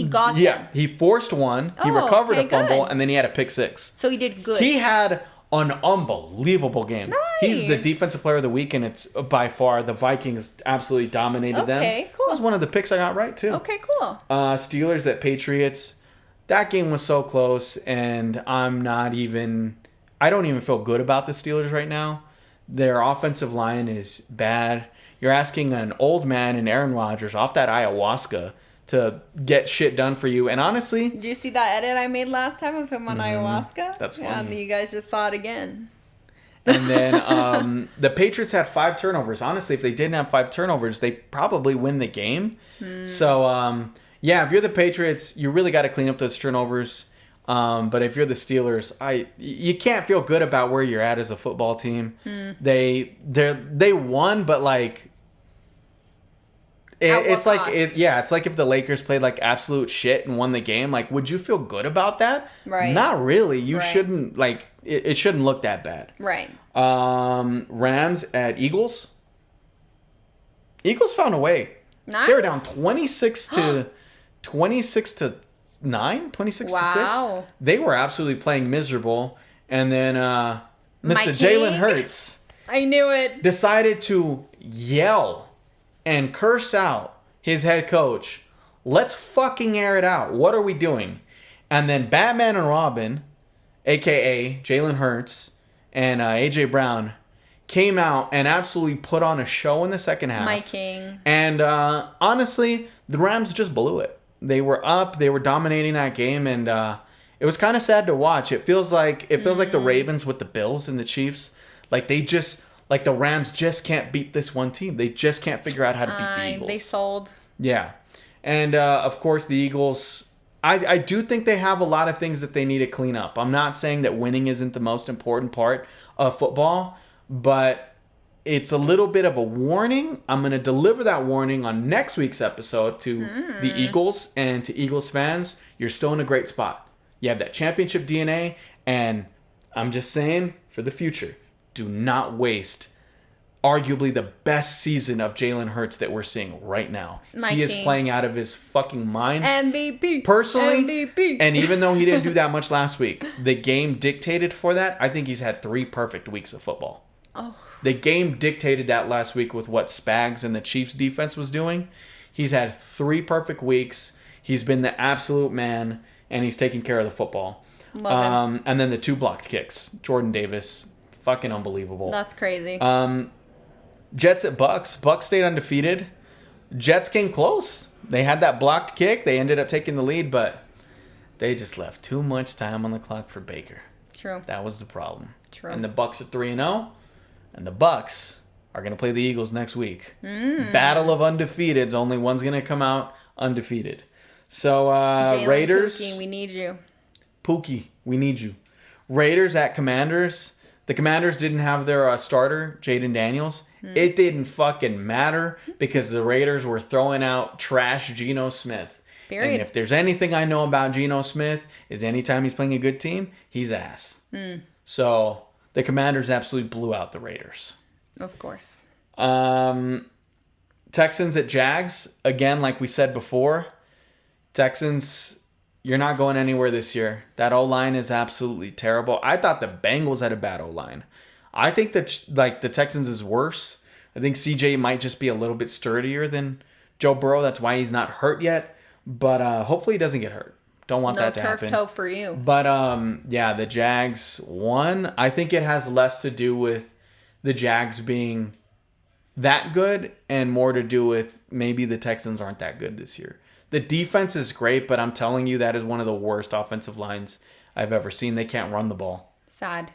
got them. Yeah, he forced one. He recovered a fumble, good. and then he had a pick six. So he did good. He had an unbelievable game. Nice. He's the defensive player of the week, and it's by far the Vikings absolutely dominated them. Okay, cool. That was one of the picks I got right too. Okay, cool. Steelers at Patriots. That game was so close, and I don't even feel good about the Steelers right now. Their offensive line is bad. You're asking an old man and Aaron Rodgers off that ayahuasca to get shit done for you. And honestly... Did you see that edit I made last time of him on ayahuasca? That's funny. Yeah, and you guys just saw it again. And then the Patriots had 5 turnovers. Honestly, if they didn't have 5 turnovers, they probably win the game. So, if you're the Patriots, you really got to clean up those turnovers. But if you're the Steelers, you can't feel good about where you're at as a football team. They won, but like it's like if the Lakers played like absolute shit and won the game. Like, would you feel good about that? Right. Not really. You shouldn't like it. Shouldn't look that bad. Right. Rams at Eagles. Eagles found a way. Nice. They were down 26 to 9, 26 to 6. They were absolutely playing miserable. And then Mr. Jalen Hurts. I knew it. Decided to yell and curse out his head coach. Let's fucking air it out. What are we doing? And then Batman and Robin, a.k.a. Jalen Hurts and A.J. Brown, came out and absolutely put on a show in the second half. My king. And honestly, the Rams just blew it. They were up. They were dominating that game, and it was kind of sad to watch. It feels like the Ravens with the Bills and the Chiefs. Like the Rams just can't beat this one team. They just can't figure out how to beat the Eagles. They sold. Yeah, and of course the Eagles. I do think they have a lot of things that they need to clean up. I'm not saying that winning isn't the most important part of football, but it's a little bit of a warning. I'm going to deliver that warning on next week's episode to the Eagles and to Eagles fans. You're still in a great spot. You have that championship DNA, and I'm just saying, for the future, do not waste arguably the best season of Jalen Hurts that we're seeing right now. He is playing out of his fucking mind. MVP. Personally, MVP. And even though he didn't do that much last week, the game dictated for that. I think he's had 3 perfect weeks of football. Oh. The game dictated that last week with what Spags and the Chiefs defense was doing. He's had 3 perfect weeks. He's been the absolute man, and he's taking care of the football. Love him. And then the 2 blocked kicks. Jordan Davis, fucking unbelievable. That's crazy. Jets at Bucks. Bucks stayed undefeated. Jets came close. They had that blocked kick. They ended up taking the lead, but they just left too much time on the clock for Baker. True. That was the problem. True. And the Bucks are 3-0. And the Bucks are going to play the Eagles next week. Battle of undefeateds. Only one's going to come out undefeated. So, Jalen, Raiders. Pookie, we need you. Pookie, we need you. Raiders at Commanders. The Commanders didn't have their starter, Jaden Daniels. It didn't fucking matter because the Raiders were throwing out trash Geno Smith. Period. And if there's anything I know about Geno Smith is anytime he's playing a good team, he's ass. So the Commanders absolutely blew out the Raiders. Of course. Texans at Jags. Again, like we said before, Texans... You're not going anywhere this year. That O-line is absolutely terrible. I thought the Bengals had a bad O-line. I think that the Texans is worse. I think CJ might just be a little bit sturdier than Joe Burrow. That's why he's not hurt yet. But hopefully he doesn't get hurt. Don't want that to happen. No turf toe for you. But yeah, the Jags won. I think it has less to do with the Jags being that good and more to do with maybe the Texans aren't that good this year. The defense is great, but I'm telling you, that is one of the worst offensive lines I've ever seen. They can't run the ball. Sad.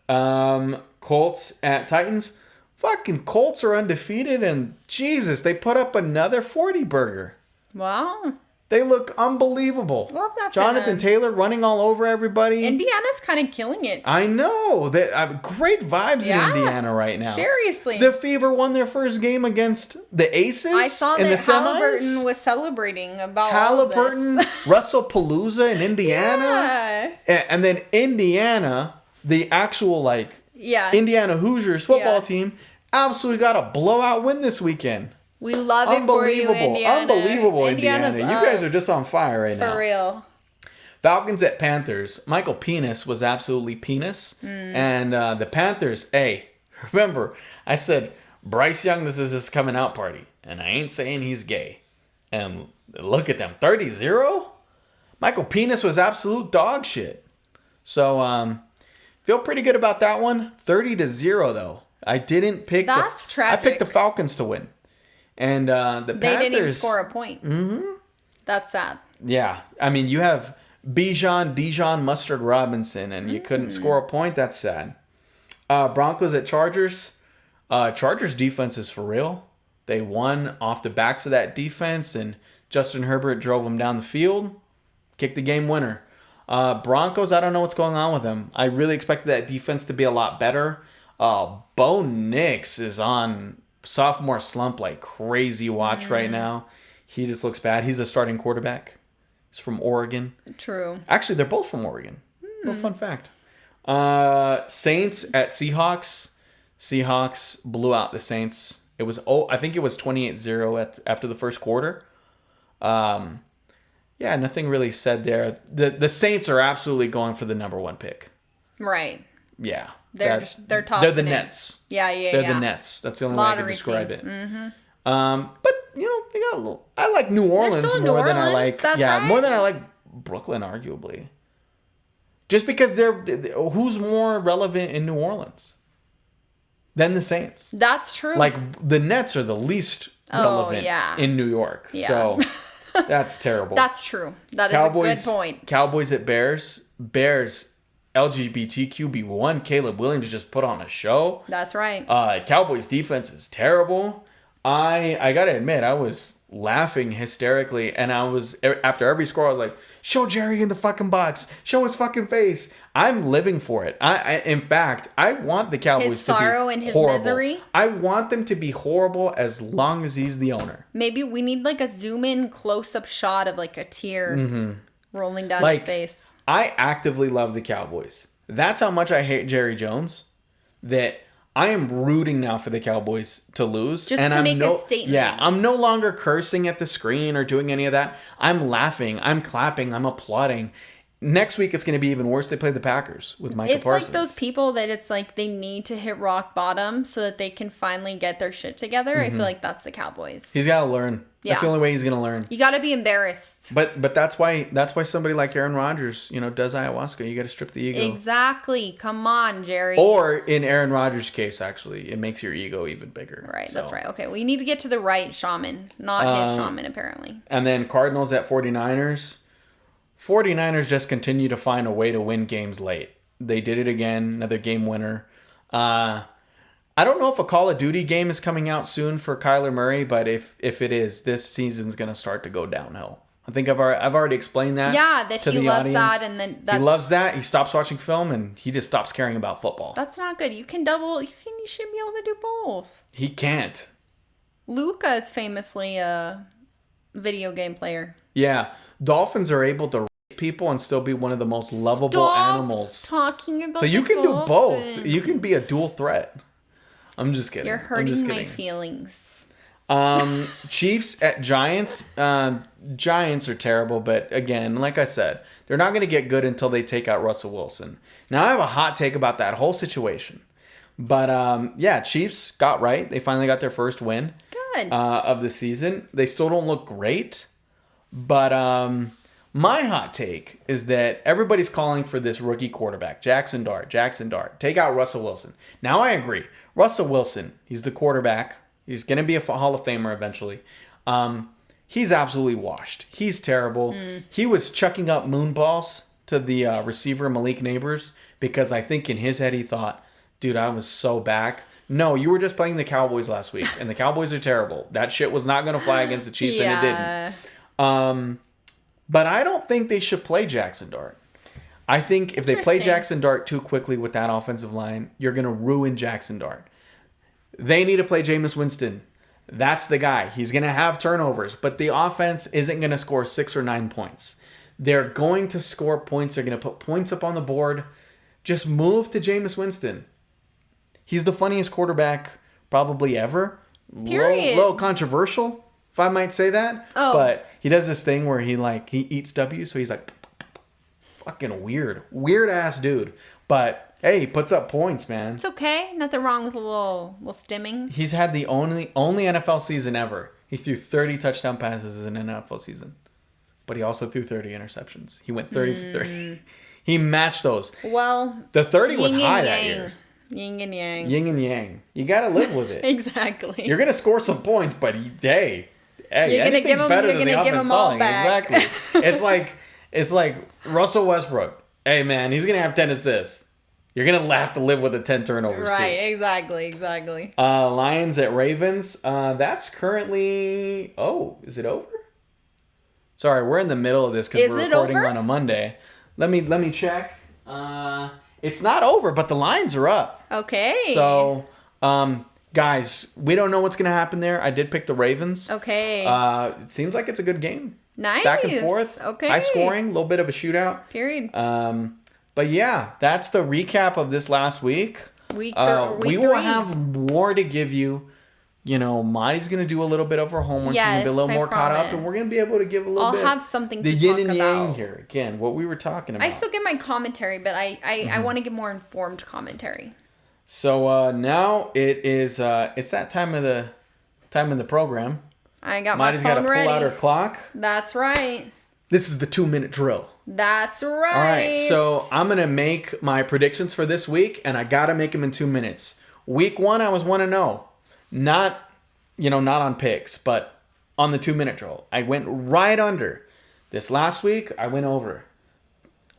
Colts at Titans. Fucking Colts are undefeated, and Jesus, they put up another 40 burger. Wow. They look unbelievable. Love that for Jonathan them. Taylor running all over everybody. Indiana's kind of killing it. I know. Great vibes in Indiana right now. Seriously. The Fever won their first game against the Aces I saw in that the semis. Halliburton was celebrating about Halliburton, all this. Russell Palooza in Indiana. Yeah. And then Indiana, the actual Indiana Hoosiers football team, absolutely got a blowout win this weekend. We love it for you, Indiana. Unbelievable, Indiana. You guys are just on fire right now. For real. Falcons at Panthers. Michael Penis was absolutely penis. And the Panthers, remember, I said, Bryce Young, this is his coming out party. And I ain't saying he's gay. And look at them, 30-0? Michael Penis was absolute dog shit. So, feel pretty good about that one. 30-0, though. I didn't pick That's tragic. I picked the Falcons to win. And the Panthers... They didn't even score a point. That's sad. Yeah. I mean, you have Dijon Mustard Robinson, and you couldn't score a point. That's sad. Broncos at Chargers. Chargers defense is for real. They won off the backs of that defense, and Justin Herbert drove them down the field. Kicked the game winner. Broncos, I don't know what's going on with them. I really expected that defense to be a lot better. Bo Nix is on sophomore slump like crazy watch right now. He just looks bad. He's a starting quarterback. He's from Oregon. True. Actually, they're both from Oregon. Little fun fact. Saints at Seahawks. Seahawks blew out the Saints. I think it was 28-0 after the first quarter. Yeah, nothing really said there. The Saints are absolutely going for the number one pick. Right. Yeah. They're tossing They're the it. Nets. Yeah. They're the Nets. That's the only way I can describe it. But they got a little. I like New Orleans more than I like. More than I like Brooklyn, arguably. Just because who's more relevant in New Orleans than the Saints? That's true. Like the Nets are the least relevant in New York. Yeah. So that's terrible. That's true. That is a good point. Cowboys at Bears. Bears. LGBTQB1, Caleb Williams just put on a show. That's right. Cowboys defense is terrible. I gotta admit, I was laughing hysterically, and I was, after every score, I was like, show Jerry in the fucking box. Show his fucking face. I'm living for it. In fact, I want the Cowboys his to be sorrow and his horrible. misery. I want them to be horrible as long as he's the owner. Maybe we need like a zoom in close up shot of like a tear rolling down his face. I actively love the Cowboys. That's how much I hate Jerry Jones, that I am rooting now for the Cowboys to lose. Just to make a statement. Yeah, I'm no longer cursing at the screen or doing any of that. I'm laughing. I'm clapping. I'm applauding. Next week, it's going to be even worse. They play the Packers with Michael Parsons. It's like those people that it's like they need to hit rock bottom so that they can finally get their shit together. I feel like that's the Cowboys. He's got to learn. That's the only way he's going to learn. You got to be embarrassed. But that's why somebody like Aaron Rodgers, does ayahuasca. You got to strip the ego. Exactly. Come on, Jerry. Or in Aaron Rodgers' case, actually, it makes your ego even bigger. Right. So. That's right. Okay. We need to get to the right shaman, not his shaman, apparently. And then Cardinals at 49ers. 49ers just continue to find a way to win games late. They did it again, another game winner. I don't know if a Call of Duty game is coming out soon for Kyler Murray, but if it is, this season's going to start to go downhill. I think I've already explained that. Yeah, that to he the loves audience. that, and then He loves that. He stops watching film, and he just stops caring about football. That's not good. You should be able to do both. He can't. Luca is famously a video game player. Yeah, dolphins are able to rape people and still be one of the most lovable animals. Talking about so you can do both. You can be a dual threat. I'm just kidding. You're hurting my feelings. Chiefs at Giants. Giants are terrible, but again, like I said, they're not going to get good until they take out Russell Wilson. Now, I have a hot take about that whole situation. But yeah, Chiefs got right. They finally got their first win of the season. They still don't look great. But my hot take is that everybody's calling for this rookie quarterback, Jackson Dart. Take out Russell Wilson. Now, I agree. Russell Wilson, he's the quarterback. He's going to be a Hall of Famer eventually. He's absolutely washed. He's terrible. He was chucking up moon balls to the receiver, Malik Neighbors, because I think in his head he thought, dude, I was so back. No, you were just playing the Cowboys last week, and the Cowboys are terrible. That shit was not going to fly against the Chiefs, and it didn't. But I don't think they should play Jackson Dart. I think if they play Jackson Dart too quickly with that offensive line, you're going to ruin Jackson Dart. They need to play Jameis Winston. That's the guy. He's going to have turnovers, but the offense isn't going to score 6 or 9 points. They're going to score points. They're going to put points up on the board. Just move to Jameis Winston. He's the funniest quarterback probably ever. Period. Little controversial, if I might say that. Oh. But he does this thing where he eats W, so he's like fucking weird ass dude. But hey, he puts up points, man. It's okay. Nothing wrong with a little stimming. He's had the only NFL season ever. He threw 30 touchdown passes in an NFL season. But he also threw 30 interceptions. He went 30 for 30. He matched those. Well, the 30 was high that year. Yin and yang. Yin and yang. You got to live with it. Exactly. You're going to score some points, but hey, anything's better than the offense stalling. Exactly. It's like Russell Westbrook. Hey, man, he's going to have 10 assists. You're going to have to live with the 10 turnovers, right, too. Exactly. Lions at Ravens. That's currently... Oh, is it over? Sorry, we're in the middle of this because we're recording on a Monday. Let me check. It's not over, but the Lions are up. Okay. So, guys, we don't know what's going to happen there. I did pick the Ravens. Okay. It seems like it's a good game. Nice. Back and forth. Okay. High scoring, a little bit of a shootout. Period. But yeah, that's the recap of this last week. Week we will have more to give you. You know, Marty's going to do a little bit of her homework. She's going to be a little more caught up, and we're going to be able to give a little bit. I'll have something to talk about. The yin and yang here. Again, what we were talking about. I still get my commentary, but I want to get more informed commentary. So now it is it's that time of the program. I got Marty's my phone ready. Marty's got to pull out her clock. That's right. This is the 2-minute drill. That's right. All right, so I'm going to make my predictions for this week, and I got to make them in 2 minutes. Week 1, I was 1-0. Not on picks, but on the 2-minute drill. I went right under. This last week, I went over.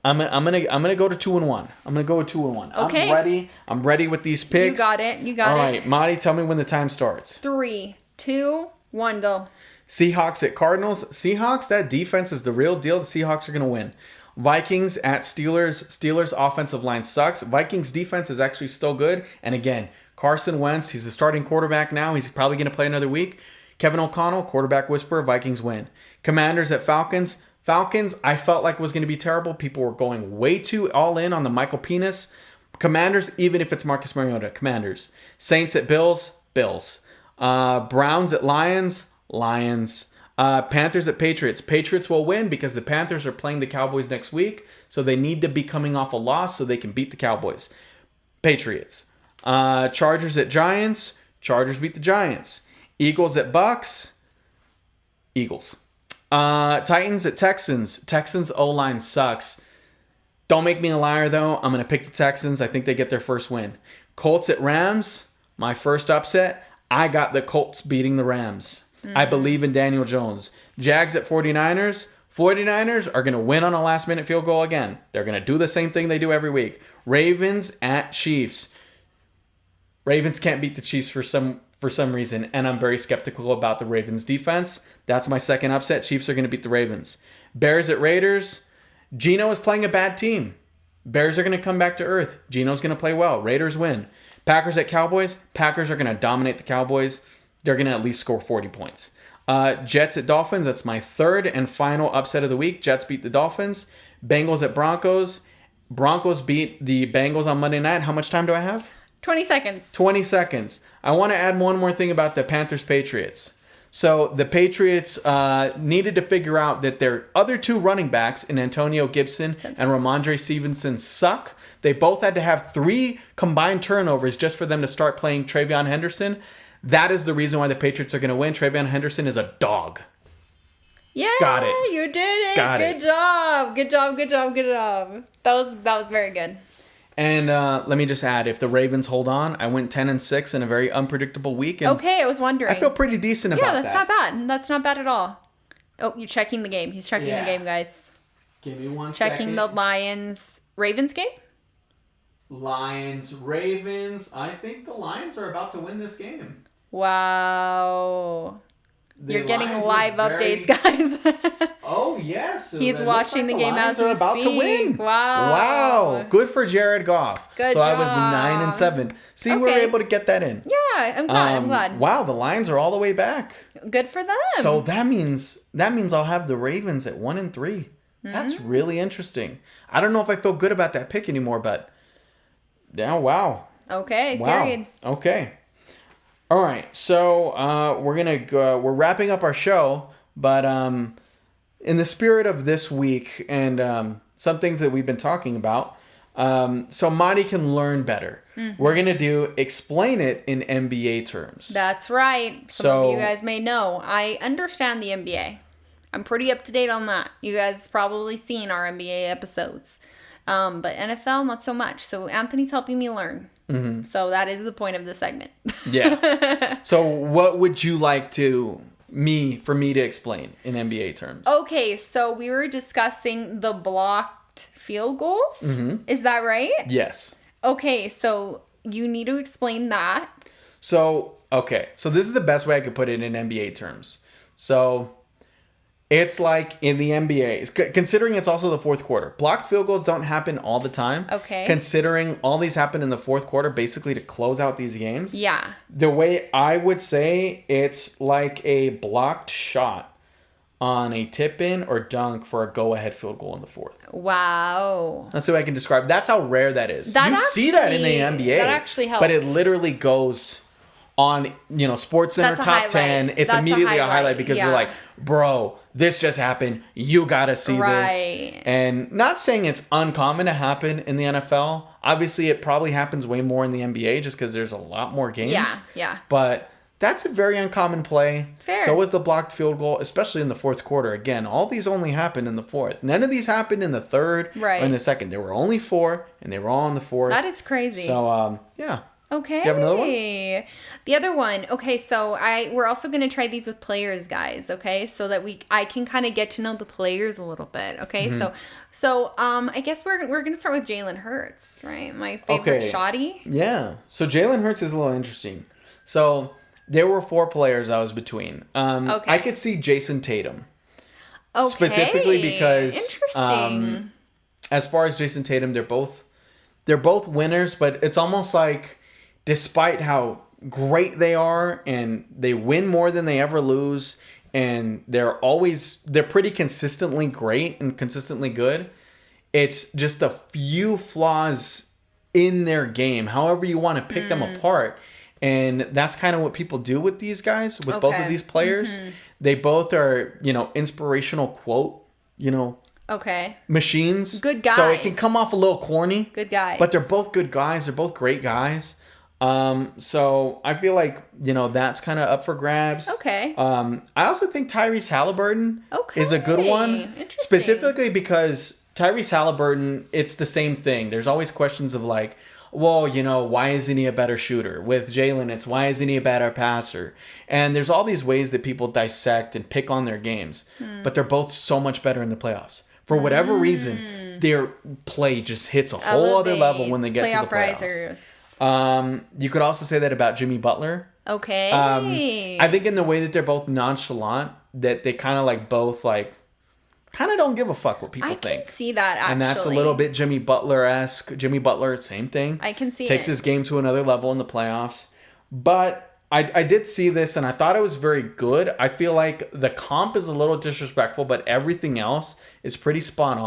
I'm gonna go to 2-1. I'm gonna go with 2-1. Okay. I'm ready with these picks. You got it. All right, Marty, tell me when the time starts. 3, 2, 1, go. Seahawks at Cardinals. Seahawks, that defense is the real deal. The Seahawks are gonna win. Vikings at Steelers. Steelers offensive line sucks. Vikings defense is actually still good. And again, Carson Wentz, he's the starting quarterback now. He's probably going to play another week. Kevin O'Connell, quarterback whisperer, Vikings win. Commanders at Falcons. Falcons, I felt like was going to be terrible. People were going way too all in on the Michael Penis. Commanders, even if it's Marcus Mariota, Commanders. Saints at Bills, Bills. Browns at Lions, Lions. Panthers at Patriots. Patriots will win because the Panthers are playing the Cowboys next week, so they need to be coming off a loss so they can beat the Cowboys. Patriots. Chargers at Giants. Chargers beat the Giants. Eagles at Bucks. Eagles. Titans at Texans. Texans O-line sucks. Don't make me a liar, though. I'm going to pick the Texans. I think they get their first win. Colts at Rams. My first upset. I got the Colts beating the Rams. I believe in Daniel Jones. Jags at 49ers. 49ers are going to win on a last-minute field goal again. They're going to do the same thing they do every week. Ravens at Chiefs. Ravens can't beat the Chiefs for some reason, and I'm very skeptical about the Ravens defense. That's my second upset. Chiefs are going to beat the Ravens. Bears at Raiders. Geno is playing a bad team. Bears are going to come back to earth. Geno's going to play well. Raiders win. Packers at Cowboys. Packers are going to dominate the Cowboys. They're going to at least score 40 points. Jets at Dolphins. That's my third and final upset of the week. Jets beat the Dolphins. Bengals at Broncos. Broncos beat the Bengals on Monday night. How much time do I have? 20 seconds. 20 seconds. I want to add one more thing about the Panthers-Patriots. So the Patriots needed to figure out that their other two running backs in Antonio Gibson and Ramondre Stevenson suck. They both had to have 3 combined turnovers just for them to start playing Travion Henderson. That is the reason why the Patriots are going to win. Travion Henderson is a dog. Yeah, got it. You did it. Good job. Good job. That was very good. And let me just add, if the Ravens hold on, I went 10-6 in a very unpredictable week. And okay, I was wondering. I feel pretty decent about that. Yeah, that's not bad. That's not bad at all. Oh, you're checking the game. He's checking the game, guys. Give me 1 second. Checking the Lions-Ravens game? Lions-Ravens. I think the Lions are about to win this game. Wow. You're getting Lions live updates, guys. Oh, yes. So he's watching the game as we speak. About to win. Wow. Good for Jared Goff. Good so job. I was 9-7. See, we were able to get that in. Yeah, I'm glad. Wow, the Lions are all the way back. Good for them. So that means I'll have the Ravens at 1-3. That's really interesting. I don't know if I feel good about that pick anymore, but yeah, wow. Okay, wow. Period. Okay. All right, so we're wrapping up our show, but in the spirit of this week and some things that we've been talking about, so Monty can learn better. We're gonna do explain it in NBA terms. That's right. Some of you guys may know I understand the NBA. I'm pretty up to date on that. You guys probably seen our NBA episodes, but NFL not so much. So Anthony's helping me learn. Mm-hmm. So that is the point of this segment. Yeah. So what would you like for me to explain in NBA terms? Okay, so we were discussing the blocked field goals. Mm-hmm. Is that right? Yes. Okay, so you need to explain that. So this is the best way I could put it in NBA terms. So it's like in the NBA, considering it's also the fourth quarter. Blocked field goals don't happen all the time. Okay. Considering all these happen in the fourth quarter, basically to close out these games. Yeah. The way I would say it's like a blocked shot on a tip-in or dunk for a go-ahead field goal in the fourth. Wow. That's the way I can describe. That's how rare that is. You see that in the NBA. That actually helps. But it literally goes on, SportsCenter top 10. It's immediately a highlight because you're like, bro, this just happened. You got to see this. And not saying it's uncommon to happen in the NFL. Obviously, it probably happens way more in the NBA just because there's a lot more games. Yeah. But that's a very uncommon play. Fair. So is the blocked field goal, especially in the fourth quarter. Again, all these only happened in the fourth. None of these happened in the third or in the second. There were only 4, and they were all in the fourth. That is crazy. So, yeah. Okay. Do you have another one? The other one. Okay, so we're also gonna try these with players, guys. Okay, so that I can kind of get to know the players a little bit. Okay, so I guess we're gonna start with Jalen Hurts, right? My favorite shotty. Yeah. So Jalen Hurts is a little interesting. So there were 4 players I was between. I could see Jason Tatum. Okay. Specifically because interesting. As far as Jason Tatum, they're both winners, but it's almost like, despite how great they are and they win more than they ever lose and they're pretty consistently great and consistently good, it's just a few flaws in their game, however you want to pick them apart. And that's kind of what people do with these guys, with both of these players. They both are, inspirational quote, machines. Good guys. So it can come off a little corny. Good guys. But they're both good guys. They're both great guys. So I feel like, that's kind of up for grabs. Okay. I also think Tyrese Halliburton is a good one. Interesting. Specifically because Tyrese Halliburton, it's the same thing. There's always questions of like, well, why isn't he a better shooter? With Jalen, it's why isn't he a better passer? And there's all these ways that people dissect and pick on their games. But they're both so much better in the playoffs. For whatever reason, their play just hits a whole other level when they get to the playoffs. Risers. You could also say that about Jimmy Butler. Okay. I think in the way that they're both nonchalant, that they kind of like both like kind of don't give a fuck what people think. I can see that, actually. And that's a little bit Jimmy Butler-esque. Jimmy Butler, same thing. I can see Takes his game to another level in the playoffs. But I did see this, and I thought it was very good. I feel like the comp is a little disrespectful, but everything else is pretty spot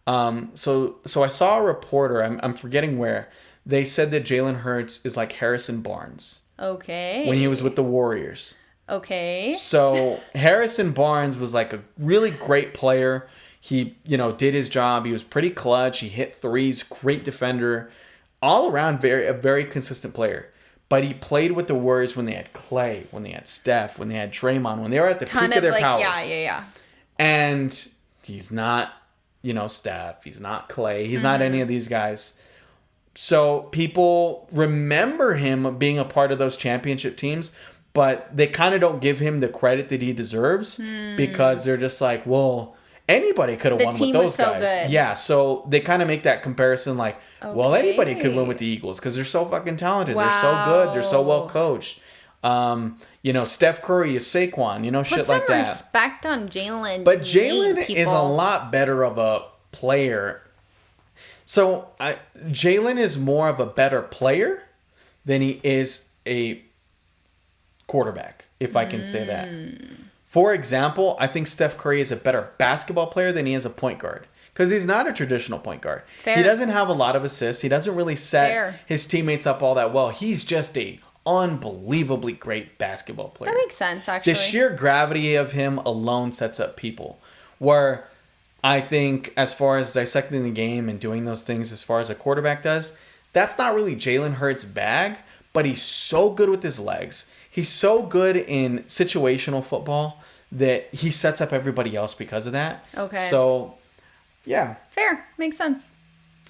on. So I saw a reporter, I'm forgetting where, they said that Jalen Hurts is like Harrison Barnes. Okay. When he was with the Warriors. Okay. So Harrison Barnes was like a really great player. He, did his job. He was pretty clutch. He hit threes, great defender. All around a very consistent player. But he played with the Warriors when they had Clay, when they had Steph, when they had Draymond, when they were at the peak of their powers. Yeah. And he's not, Steph. He's not Clay. He's not any of these guys. So people remember him being a part of those championship teams, but they kind of don't give him the credit that he deserves because they're just like, well, anybody could have won with those guys. Good. Yeah, so they kind of make that comparison like, well, anybody could win with the Eagles because they're so fucking talented. Wow. They're so good. They're so well coached. Steph Curry is Saquon, shit like that. Put some respect on Jalen. But Jalen is a lot better of a player. So Jalen is more of a better player than he is a quarterback, if I can say that. For example, I think Steph Curry is a better basketball player than he is a point guard. Because he's not a traditional point guard. Fair. He doesn't have a lot of assists. He doesn't really set his teammates up all that well. He's just a unbelievably great basketball player. That makes sense, actually. The sheer gravity of him alone sets up people. Where I think as far as dissecting the game and doing those things as far as a quarterback does, that's not really Jalen Hurts' bag, but he's so good with his legs. He's so good in situational football that he sets up everybody else because of that. Okay. So, yeah. Fair. Makes sense.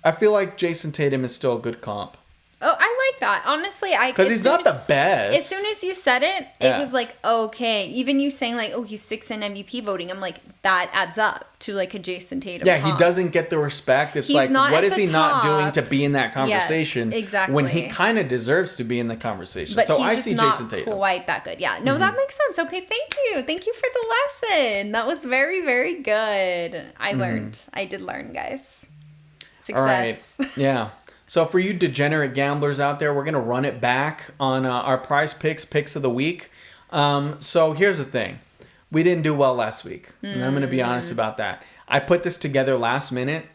I feel like Jason Tatum is still a good comp. Oh, I like that. Honestly, because he's not the best. As soon as you said it, it was like, okay. Even you saying like, oh, he's 6th in MVP voting. I'm like, that adds up to like a Jason Tatum. Yeah, comp. he doesn't get the respect. It's like, what is he not doing to be in that conversation? Yes, exactly. When he kind of deserves to be in the conversation. But so he's I just see not Jason Tatum. Quite that good. Yeah. No, that makes sense. Okay, thank you. Thank you for the lesson. That was very, very good. I learned. I did learn, guys. Success. All right. Yeah. So for you degenerate gamblers out there, we're going to run it back on our prize picks of the week. So here's the thing. We didn't do well last week. And I'm going to be honest about that. I put this together last minute.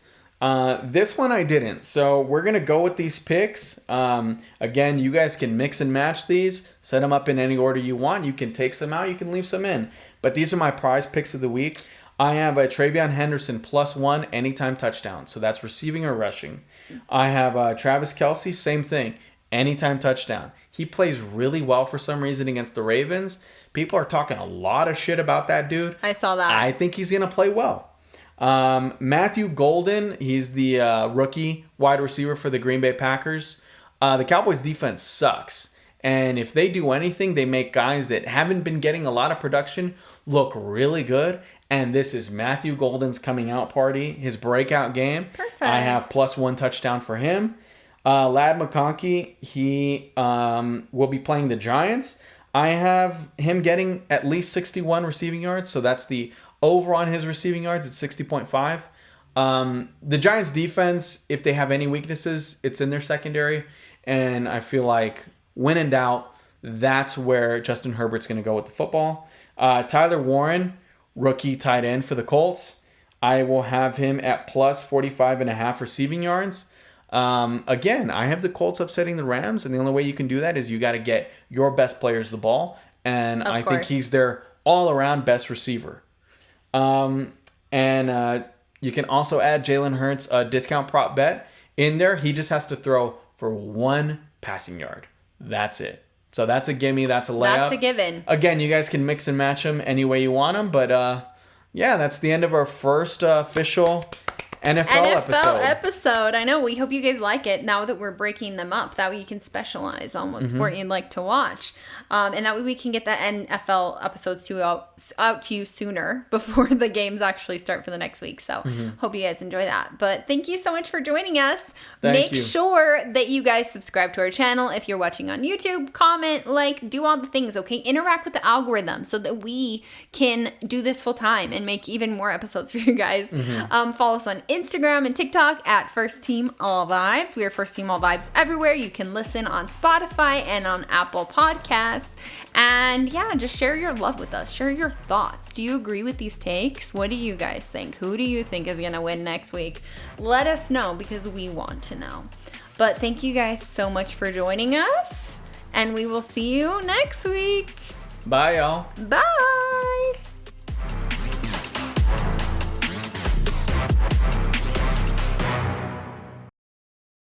This one I didn't. So we're going to go with these picks. Again, you guys can mix and match these. Set them up in any order you want. You can take some out. You can leave some in. But these are my prize picks of the week. I have a Travion Henderson +1 anytime touchdown. So that's receiving or rushing. I have Travis Kelce, same thing. Anytime touchdown. He plays really well for some reason against the Ravens. People are talking a lot of shit about that dude. I saw that. I think he's going to play well. Matthew Golden, he's the rookie wide receiver for the Green Bay Packers. The Cowboys defense sucks. And if they do anything, they make guys that haven't been getting a lot of production look really good. And this is Matthew Golden's coming out party, his breakout game. Perfect. I have +1 touchdown for him. Lad McConkey, he will be playing the Giants. I have him getting at least 61 receiving yards. So that's the over on his receiving yards at 60.5. The Giants defense, if they have any weaknesses, it's in their secondary. And I feel like when in doubt, that's where Justin Herbert's going to go with the football. Tyler Warren, rookie tight end for the Colts. I will have him at +45.5 receiving yards. Again, I have the Colts upsetting the Rams, and the only way you can do that is you got to get your best players the ball, and I think he's their all-around best receiver. And you can also add Jalen Hurts a discount prop bet in there. He just has to throw for 1 passing yard. That's it. So that's a gimme. That's a layup. That's a given. Again, you guys can mix and match them any way you want them. But yeah, that's the end of our first official NFL episode. I know. We hope you guys like it now that we're breaking them up. That way you can specialize on what sport you'd like to watch. And that way we can get the NFL episodes out to you sooner before the games actually start for the next week. So hope you guys enjoy that. But thank you so much for joining us. Make sure that you guys subscribe to our channel. If you're watching on YouTube, comment, like, do all the things, okay? Interact with the algorithm so that we can do this full time and make even more episodes for you guys. Follow us on Instagram and TikTok at First Team All Vibes. We are First Team All Vibes everywhere. You can listen on Spotify and on Apple Podcasts. And yeah, just share your love with us. Share your thoughts. Do you agree with these takes? What do you guys think? Who do you think is going to win next week? Let us know because we want to know. But thank you guys so much for joining us. And we will see you next week. Bye, y'all. Bye.